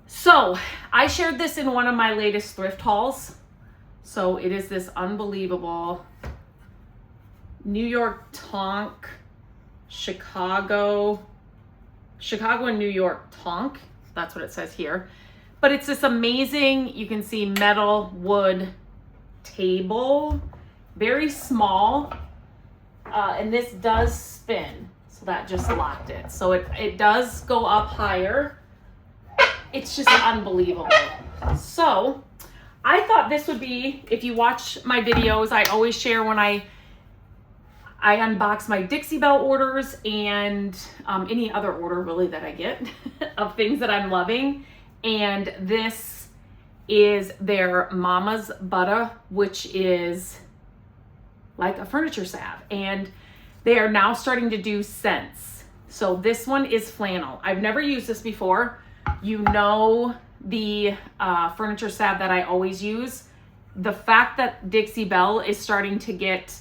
So I shared this in one of my latest thrift hauls. So it is this unbelievable New York Tonk, Chicago and New York Tonk. That's what it says here. But it's this amazing, you can see metal wood table, very small. And this does spin. So that just locked it. So it does go up higher. It's just unbelievable. So I thought this would be, if you watch my videos, I always share when I unbox my Dixie Belle orders and any other order really that I get of things that I'm loving. And this is their Mama''s Butta, which is like a furniture salve. And they are now starting to do scents. So this one is flannel. I've never used this before. You know the furniture salve that I always use. The fact that Dixie Belle is starting to get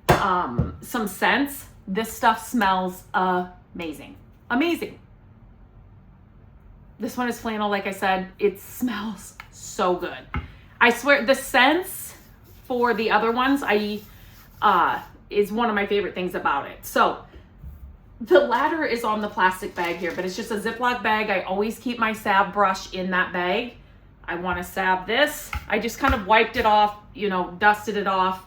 some scents, this stuff smells amazing. Amazing. This one is flannel, like I said. It smells so good. I swear, the scents for the other ones is one of my favorite things about it. So the ladder is on the plastic bag here, but it's just a Ziploc bag. I always keep my salve brush in that bag. I want to salve this. I just kind of wiped it off, dusted it off.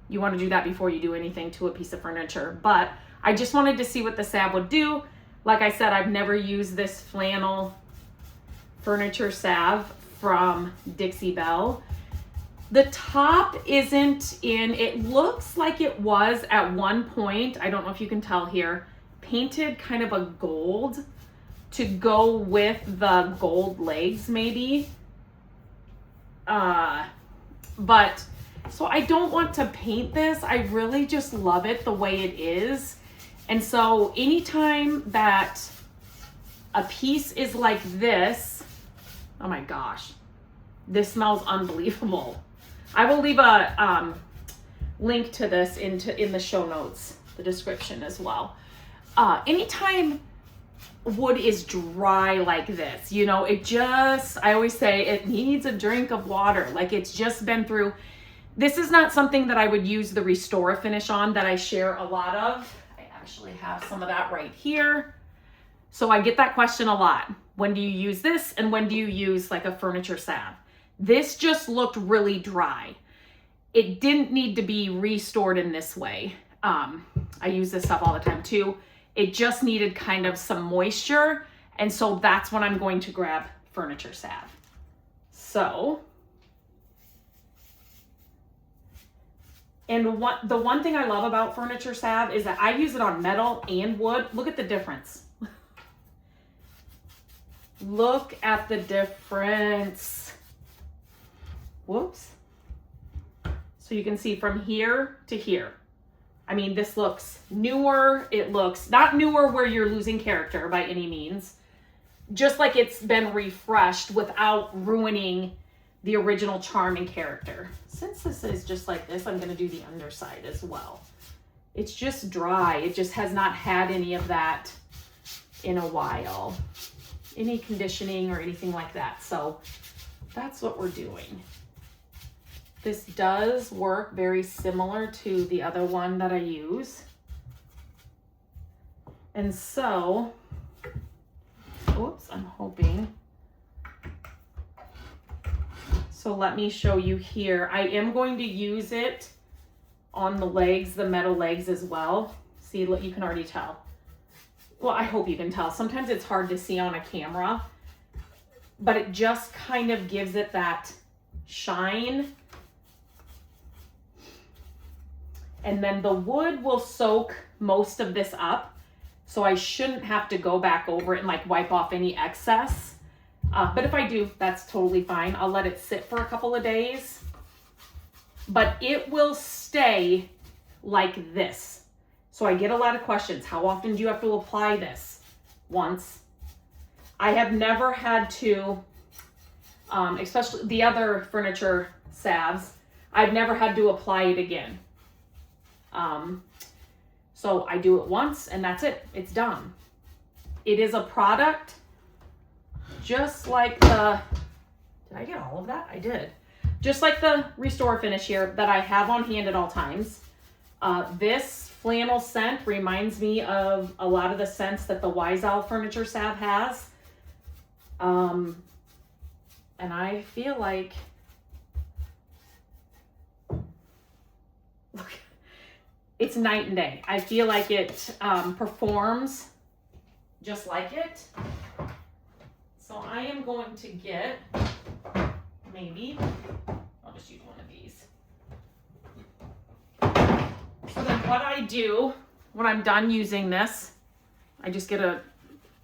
You want to do that before you do anything to a piece of furniture. But I just wanted to see what the salve would do. Like I said, I've never used this flannel furniture salve from Dixie Belle. The top isn't in, it looks like it was at one point, I don't know if you can tell here, painted kind of a gold to go with the gold legs maybe. But, so I don't want to paint this. I really just love it the way it is. And so anytime that a piece is like this, oh my gosh, this smells unbelievable. I will leave a link to this in the show notes, the description as well. Anytime wood is dry like this, I always say it needs a drink of water. Like it's just been through. This is not something that I would use the Restore finish on that I share a lot of. I actually have some of that right here. So I get that question a lot. When do you use this? And when do you use like a furniture salve? This just looked really dry. It didn't need to be restored in this way. I use this stuff all the time too. It just needed kind of some moisture. And so that's when I'm going to grab furniture salve. So, and the one thing I love about furniture salve is that I use it on metal and wood. Look at the difference. Look at the difference. Whoops. So you can see from here to here. I mean, this looks newer. It looks not newer where you're losing character by any means. Just like it's been refreshed without ruining the original charm and character. Since this is just like this, I'm going to do the underside as well. It's just dry. It just has not had any of that in a while. Any conditioning or anything like that. So that's what we're doing. This does work very similar to the other one that I use. And so, oops, I'm hoping. So let me show you here. I am going to use it on the legs, the metal legs as well. See, you can already tell. Well, I hope you can tell. Sometimes it's hard to see on a camera, but it just kind of gives it that shine. And then the wood will soak most of this up. So I shouldn't have to go back over it and like wipe off any excess. But if I do, that's totally fine. I'll let it sit for a couple of days. But it will stay like this. So I get a lot of questions. How often do you have to apply this? Once. I have never had to, especially the other furniture salves, I've never had to apply it again. So I do it once and that's it. It's done. It is a product just like the, did I get all of that? I did. Just like the Restore Finish here that I have on hand at all times. This flannel scent reminds me of a lot of the scents that the Wise Owl furniture salve has. And I feel like, look, it's night and day. I feel like it performs just like it. So I am going to get, maybe, I'll just use one of these. So then what I do when I'm done using this, I just get a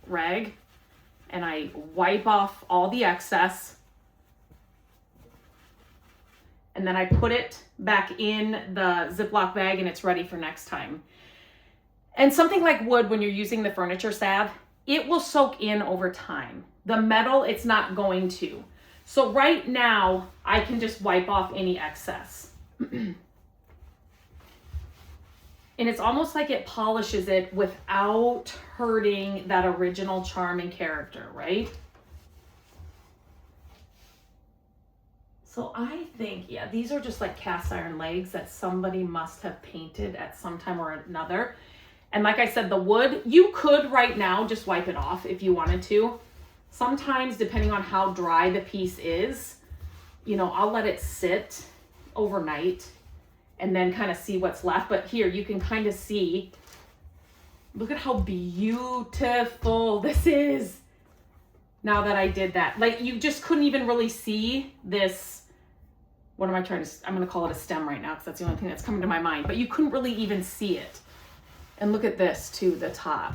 rag and I wipe off all the excess. And then I put it back in the Ziploc bag and it's ready for next time. And something like wood, when you're using the furniture salve, it will soak in over time. The metal, it's not going to. So right now, I can just wipe off any excess. And it's almost like it polishes it without hurting that original charm and character, right? So I think, yeah, these are just like cast iron legs that somebody must have painted at some time or another. And like I said, the wood, you could right now just wipe it off if you wanted to. Sometimes, depending on how dry the piece is, you know, I'll let it sit overnight and then kind of see what's left. But here you can kind of see, look at how beautiful this is now that I did that. Like, you just couldn't even really see this. What am I trying to, I'm going to call it a stem right now because that's the only thing that's coming to my mind. But you couldn't really even see it. And look at this too, the top.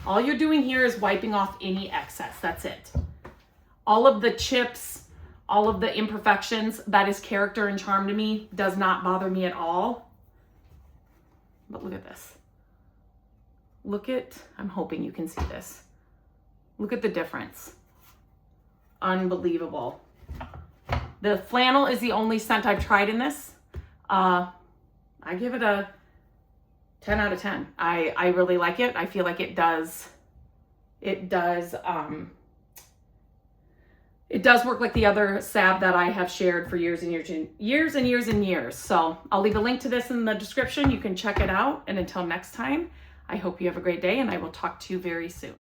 All you're doing here is wiping off any excess. That's it. All of the chips, all of the imperfections, that is character and charm to me, does not bother me at all. But look at this. Look at, I'm hoping you can see this. Look at the difference. Unbelievable. The flannel is the only scent I've tried in this. I give it a 10 out of 10. I really like it. I feel like it does work like the other salve that I have shared for years and years and years and years and years. So I'll leave a link to this in the description. You can check it out. And until next time, I hope you have a great day and I will talk to you very soon.